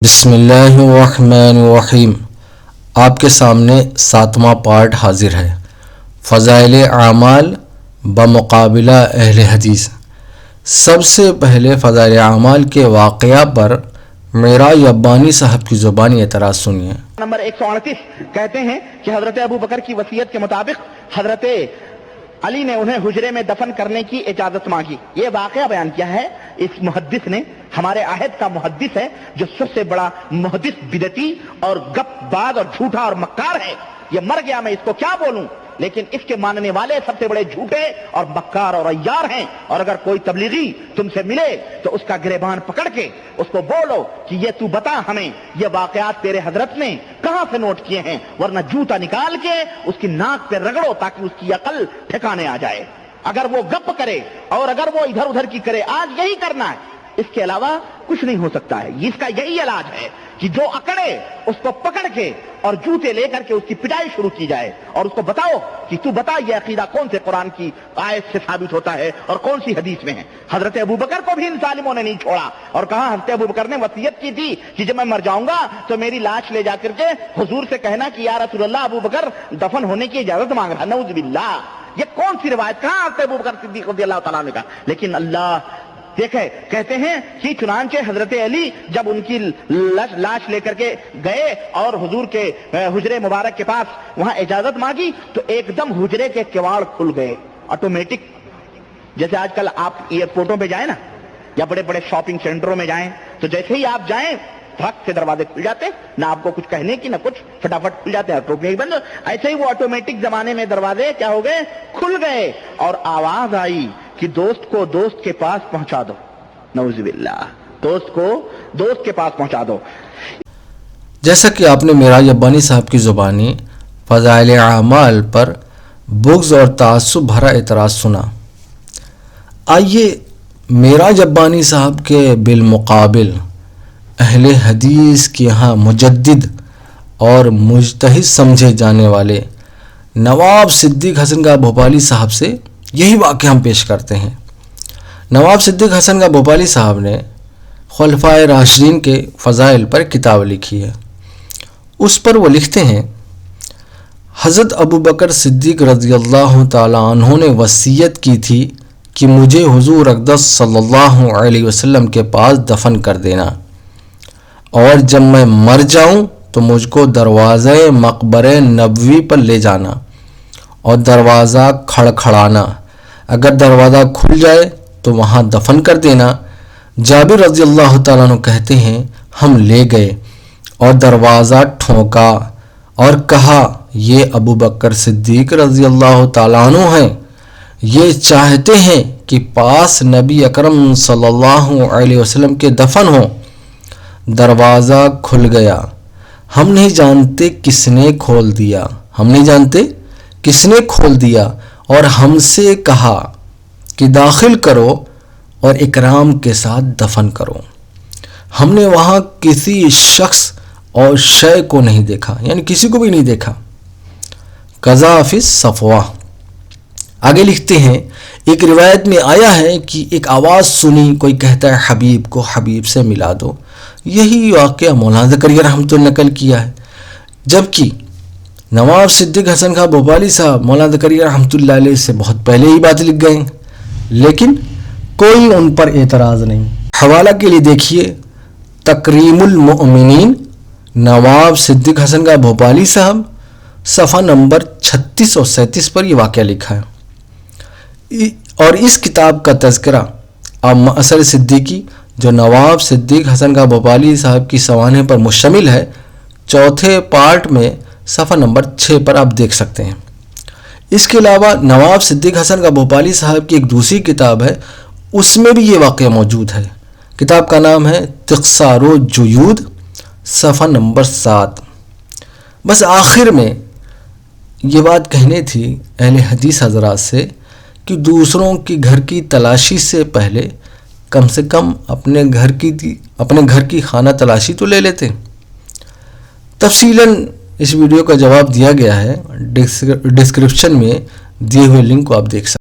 بسم اللہ الرحمن الرحیم۔ آپ کے سامنے 7واں پارٹ حاضر ہے، فضائل-e-اعمال بمقابلہ اہل حدیث۔ سب سے پہلے فضائل-e-اعمال کے واقعہ پر معراج ربانی صاحب کی زبانی اعتراض سنیے۔ نمبر 138 کہتے ہیں کہ حضرت ابوبکر کی وصیت کے مطابق حضرت علی نے انہیں حجرے میں دفن کرنے کی اجازت مانگی۔ یہ واقعہ بیان کیا ہے اس محدث نے، ہمارے عہد کا محدث ہے، جو سب سے بڑا محدث بدعتی اور گپ باز اور جھوٹا اور مکار ہے۔ یہ مر گیا، میں اس کو کیا بولوں، لیکن اس کے ماننے والے سب سے بڑے جھوٹے اور مکار اور عیار ہیں۔ اور اگر کوئی تبلیغی تم سے ملے تو اس کا گریبان پکڑ کے اس کو بولو کہ یہ تو بتا ہمیں یہ واقعات تیرے حضرت نے کہاں سے نوٹ کیے ہیں، ورنہ جوتا نکال کے اس کی ناک پہ رگڑو تاکہ اس کی عقل ٹھکانے آ جائے۔ اگر وہ گپ کرے اور اگر وہ ادھر ادھر کی کرے، آج یہی کرنا ہے، اس کے علاوہ کچھ نہیں ہو سکتا ہے۔ اس کا یہی علاج ہے کہ جو اکڑے اس کو پکڑ کے اور جوتے لے کر کے اس کی پٹائی شروع کی جائے اور اس کو بتاؤ کہ تو بتا یہ عقیدہ کون سے قرآن کی آیت سے ثابت ہوتا ہے اور کون سی حدیث میں ہے۔ حضرت ابوبکر کو بھی ان ظالموں نے نہیں چھوڑا اور کہا، حضرت ابوبکر نے وصیت کی تھی کہ جب میں مر جاؤں گا تو میری لاش لے جا کر کے حضور سے کہنا کہ یا رسول اللہ ابوبکر دفن ہونے کی اجازت مانگ رہا۔ نعوذ باللہ، یہ کون سی روایت، کہاں حضرت ابوبکر صدیق رضی اللہ تعالیٰ نے کہا؟ لیکن اللہ دیکھے، کہتے ہیں کہ چنانچہ حضرت علی جب ان کی لاش لے کر کے گئے اور حضور کے حجرے مبارک کے پاس وہاں اجازت مانگی تو ایک دم حجرے کے کواڑ کھل گئے آٹومیٹک۔ جیسے آج کل آپ ایئرپورٹوں پہ جائیں نا، یا بڑے بڑے شاپنگ سینٹروں میں جائیں تو جیسے ہی آپ جائیں دھڑک سے دروازے کھل جاتے، نہ آپ کو کچھ کہنے کی نہ کچھ، فٹافٹ کھل جاتے ہیں، ٹوکنے بند۔ ایسے ہی وہ آٹومیٹک زمانے میں دروازے کیا ہو گئے، کھل گئے، اور آواز آئی کہ دوست کو دوست کے پاس پہنچا دو۔ نعوذ باللہ، دوست کو دوست کے پاس پہنچا دو۔ جیسا کہ آپ نے معراج ربانی صاحب کی زبانی فضائل-e-اعمال پر بغض اور تعصب بھرا اعتراض سنا، آئیے معراج ربانی صاحب کے بالمقابل اہل حدیث کے یہاں مجدد اور مجتہد سمجھے جانے والے نواب صدیق حسن کا بھوپالی صاحب سے یہی واقعہ ہم پیش کرتے ہیں۔ نواب صدیق حسن کا بھوپالی صاحب نے خلفائے راشدین کے فضائل پر کتاب لکھی ہے۔ اس پر وہ لکھتے ہیں، حضرت ابوبکر صدیق رضی اللہ تعالیٰ عنہ نے وصیت کی تھی کہ مجھے حضور اقدس صلی اللہ علیہ وسلم کے پاس دفن کر دینا، اور جب میں مر جاؤں تو مجھ کو دروازہ مقبرہ نبوی پر لے جانا اور دروازہ کھڑکھڑانا، اگر دروازہ کھل جائے تو وہاں دفن کر دینا۔ جابر رضی اللہ تعالیٰ عنہ کہتے ہیں، ہم لے گئے اور دروازہ ٹھونکا اور کہا، یہ ابوبکر صدیق رضی اللہ تعالیٰ عنہ ہیں، یہ چاہتے ہیں کہ پاس نبی اکرم صلی اللہ علیہ وسلم کے دفن ہوں۔ دروازہ کھل گیا، ہم نہیں جانتے کس نے کھول دیا، کھول دیا اور ہم سے کہا کہ داخل کرو اور اکرام کے ساتھ دفن کرو۔ ہم نے وہاں کسی شخص اور شے کو نہیں دیکھا، یعنی کسی کو بھی نہیں دیکھا۔ قضا فی الصفوہ۔ آگے لکھتے ہیں، ایک روایت میں آیا ہے کہ ایک آواز سنی، کوئی کہتا ہے حبیب کو حبیب سے ملا دو۔ یہی واقعہ مولانا زکریا رحمۃ اللہ نقل کیا ہے، جبکہ نواب صدیق حسن کا بھوپالی صاحب مولانا زکریا رحمۃ اللہ علیہ سے بہت پہلے ہی بات لکھ گئے، لیکن کوئی ان پر اعتراض نہیں۔ حوالہ کے لیے دیکھیے تکریم المؤمنین، نواب صدیق حسن کا بھوپالی صاحب، صفحہ نمبر 36 اور 37 پر یہ واقعہ لکھا ہے۔ اور اس کتاب کا تذکرہ اثر صدیقی، جو نواب صدیق حسن کا بھوپالی صاحب کی سوانح پر مشتمل ہے، چوتھے پارٹ میں صفحہ نمبر 6 پر آپ دیکھ سکتے ہیں۔ اس کے علاوہ نواب صدیق حسن کا بھوپالی صاحب کی ایک دوسری کتاب ہے، اس میں بھی یہ واقعہ موجود ہے۔ کتاب کا نام ہے تقصار و جیود، صفحہ نمبر 7۔ بس آخر میں یہ بات کہنی تھی اہل حدیث حضرات سے کہ دوسروں کی گھر کی تلاشی سے پہلے کم سے کم اپنے گھر کی خانہ تلاشی تو لے لیتے۔ تفصیلاً اس ویڈیو کا جواب دیا گیا ہے، ڈسکرپشن میں دیے ہوئے لنک کو آپ دیکھ سکتے ہیں۔